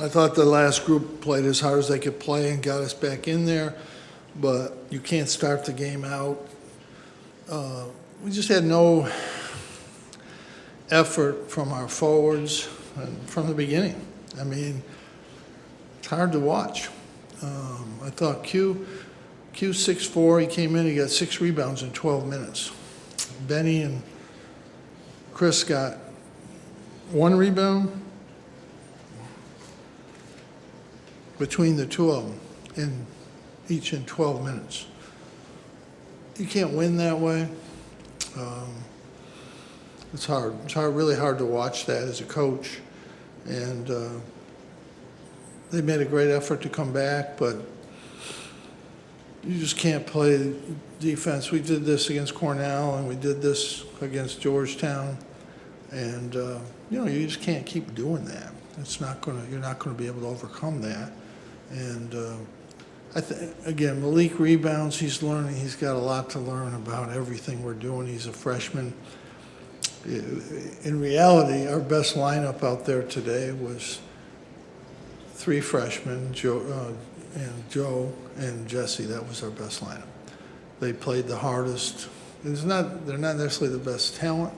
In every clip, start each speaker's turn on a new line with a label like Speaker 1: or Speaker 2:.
Speaker 1: I thought the last group played as hard as they could play and got us back in there, but you can't start the game out. We just had no effort from our forwards from the beginning. I mean, it's hard to watch. I thought Q 6'4", he came in, he got 6 rebounds in 12 minutes. Benny and Chris got 1 rebound between the two of them, each in 12 minutes. You can't win that way. It's hard. It's really hard to watch that as a coach. And they made a great effort to come back, but you just can't play defense. We did this against Cornell, and we did this against Georgetown. And, you just can't keep doing that. You're not going to be able to overcome that. And again, Malik rebounds. He's learning. He's got a lot to learn about everything we're doing. He's a freshman. In reality, our best lineup out there today was 3 freshmen, Joe and Jesse. That was our best lineup. They played the hardest. They're not necessarily the best talent,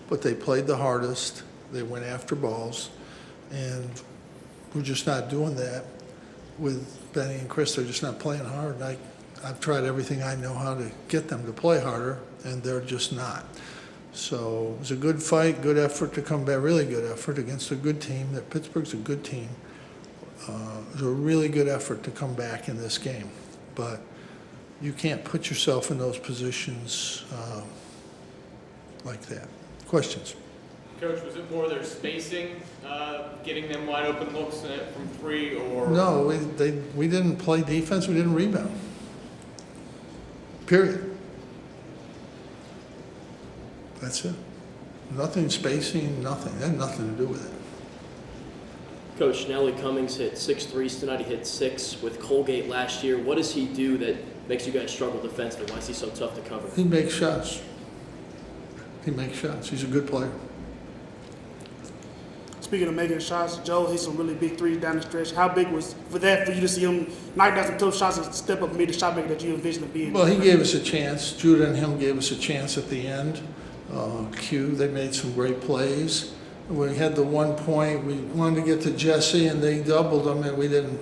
Speaker 1: but they played the hardest. They went after balls, and we're just not doing that with Benny and Chris. They're just not playing hard. I've tried everything I know how to get them to play harder, and they're just not. So it was a good fight, good effort to come back, really good effort against a good team. That Pittsburgh's a good team. It was a really good effort to come back in this game. But you can't put yourself in those positions like that. Questions?
Speaker 2: Coach, was it more their spacing, getting them wide open looks from 3, or?
Speaker 1: No, we didn't play defense. We didn't rebound. Period. That's it. Nothing spacing, nothing. It had nothing to do with it.
Speaker 3: Coach, Nellie Cummings hit 6 threes tonight. He hit 6 with Colgate last year. What does he do that makes you guys struggle defensively? Why is he so tough to cover?
Speaker 1: He makes shots. He's a good player.
Speaker 4: Speaking of making shots, Joe hit some really big threes down the stretch. How big was for you to see him knock down some tough shots and step up and be the shot maker that you envisioned him being?
Speaker 1: Well, he gave us a chance. Judah and him gave us a chance at the end. They made some great plays. We had the 1 point. We wanted to get to Jesse, and they doubled him, and we didn't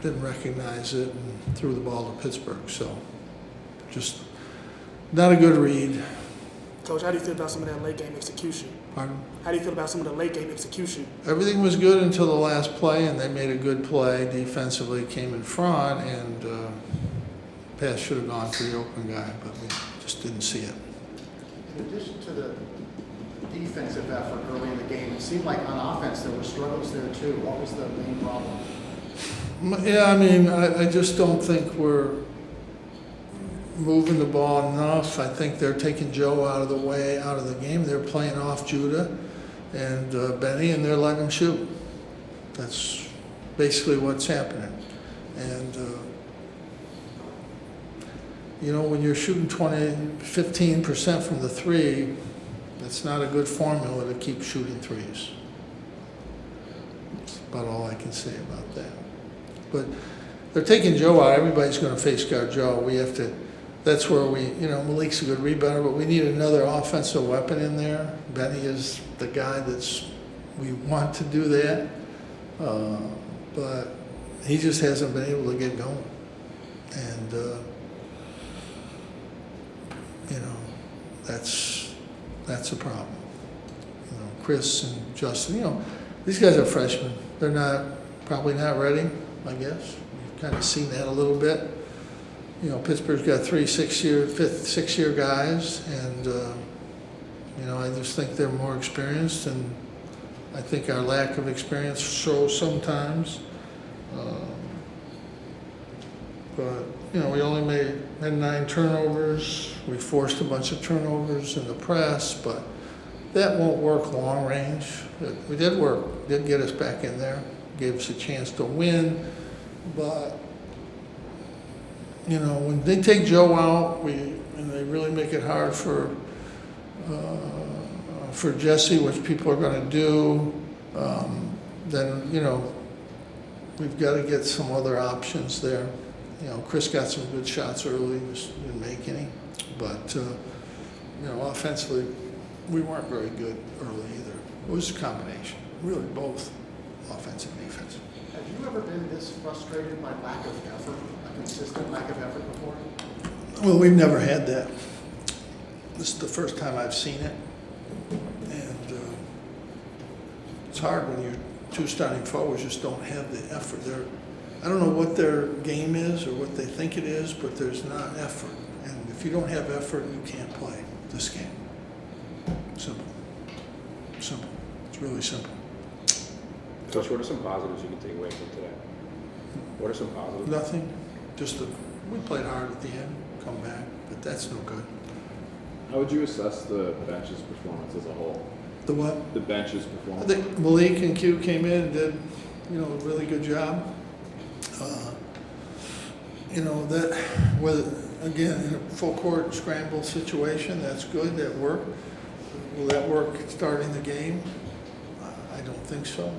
Speaker 1: recognize it and threw the ball to Pittsburgh. So, just not a good read.
Speaker 4: Coach, how do you feel about some of that late game execution?
Speaker 1: Pardon?
Speaker 4: How do you feel about some of the late game execution?
Speaker 1: Everything was good until the last play, and they made a good play defensively, came in front, and pass should have gone to the open guy, but we just didn't see it.
Speaker 5: In addition to the defensive effort early in the game, it seemed like on offense there were struggles there too. What was the main problem?
Speaker 1: Yeah, I mean, I just don't think we're moving the ball enough. I think they're taking Joe out of the game. They're playing off Judah and Benny, and they're letting him shoot. That's basically what's happening. And when you're shooting 15% from the 3, that's not a good formula to keep shooting threes. That's about all I can say about that. But they're taking Joe out. Everybody's going to face guard Joe. That's where Malik's a good rebounder, but we need another offensive weapon in there. Benny is the guy we want to do that. But he just hasn't been able to get going. And, that's a problem. Chris and Justin, these guys are freshmen. They're probably not ready, I guess. You've kind of seen that a little bit. Pittsburgh's got 3 6-year guys, and I just think they're more experienced, and I think our lack of experience shows sometimes. But we only had 9 turnovers. We forced a bunch of turnovers in the press, but that won't work long range. We did get us back in there, gave us a chance to win, but when they take Joe out, and they really make it hard for Jesse, which people are going to do, then we've got to get some other options there. You know, Chris got some good shots early, just didn't make any. But, you know, offensively, we weren't very good early either. It was a combination, really both offense and defense.
Speaker 5: Have you ever been this frustrated by lack of effort, a consistent lack of effort before?
Speaker 1: Well, we've never had that. This is the first time I've seen it. And it's hard when your two starting forwards just don't have the effort. I don't know what their game is or what they think it is, but there's not effort. And if you don't have effort, you can't play this game. Simple. Simple. It's really simple.
Speaker 6: Coach, what are some positives you can take away from today? What are some positives?
Speaker 1: Nothing. Just we played hard at the end, come back, but that's no good.
Speaker 6: How would you assess the bench's performance as a whole?
Speaker 1: The what?
Speaker 6: The bench's
Speaker 1: I
Speaker 6: performance.
Speaker 1: think Malik and Q came in and did, you know, a really good job. You know, that, again, in a full court scramble situation, that's good, that worked. Will that work starting the game? I don't think so.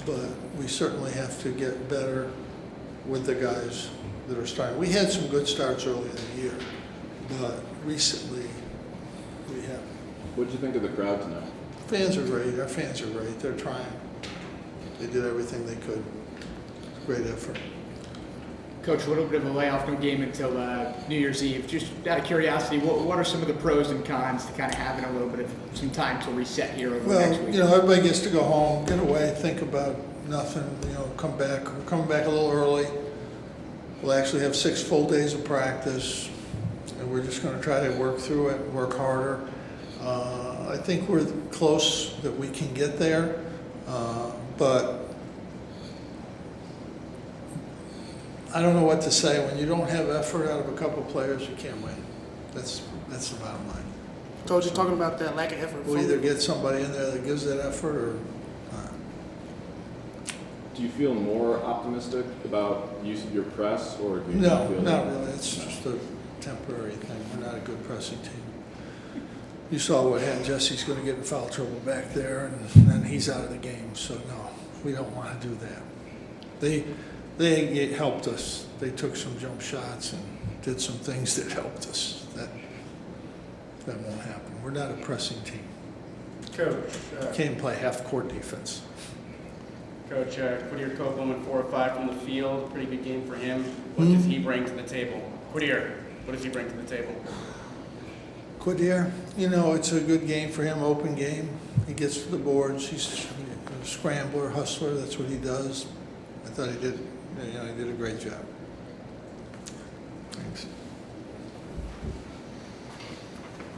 Speaker 1: But we certainly have to get better with the guys that are starting. We had some good starts early in the year, but recently we haven't.
Speaker 6: What did you think of the crowd tonight?
Speaker 1: Fans are great. Our fans are great. They're trying. They did everything they could. Great effort.
Speaker 7: Coach, a little bit of a layoff, no game until New Year's Eve. Just out of curiosity, what are some of the pros and cons to kind of having a little bit of some time to reset here over the next
Speaker 1: Well,
Speaker 7: week?
Speaker 1: you know, everybody gets to go home, get away, think about nothing, you know, come back. We're coming back a little early. We'll actually have 6 full days of practice, and we're just going to try to work through it, work harder. I think we're close that we can get there, but I don't know what to say. When you don't have effort out of a couple players, you can't win. That's the bottom line.
Speaker 4: Coach, you're talking about that lack of effort.
Speaker 1: We'll either get somebody in there that gives that effort or not.
Speaker 6: Do you feel more optimistic about use of your press, or do you
Speaker 1: No,
Speaker 6: feel
Speaker 1: not really. It's just a temporary thing. We're not a good pressing team. You saw what happened. Jesse's going to get in foul trouble back there, and then he's out of the game. So no, we don't want to do that. They helped us. They took some jump shots and did some things that helped us. That won't happen. We're not a pressing team.
Speaker 7: Coach,
Speaker 1: Can't play half court defense.
Speaker 7: Coach, Quadir Copeland went 4 of 5 from the field. Pretty good game for him. What does he bring to the table? Quadir, what does he bring to the table?
Speaker 1: Quadir, you know, it's a good game for him, open game. He gets to the boards. He's a scrambler, hustler. That's what he does. I thought he did a great job. Thanks.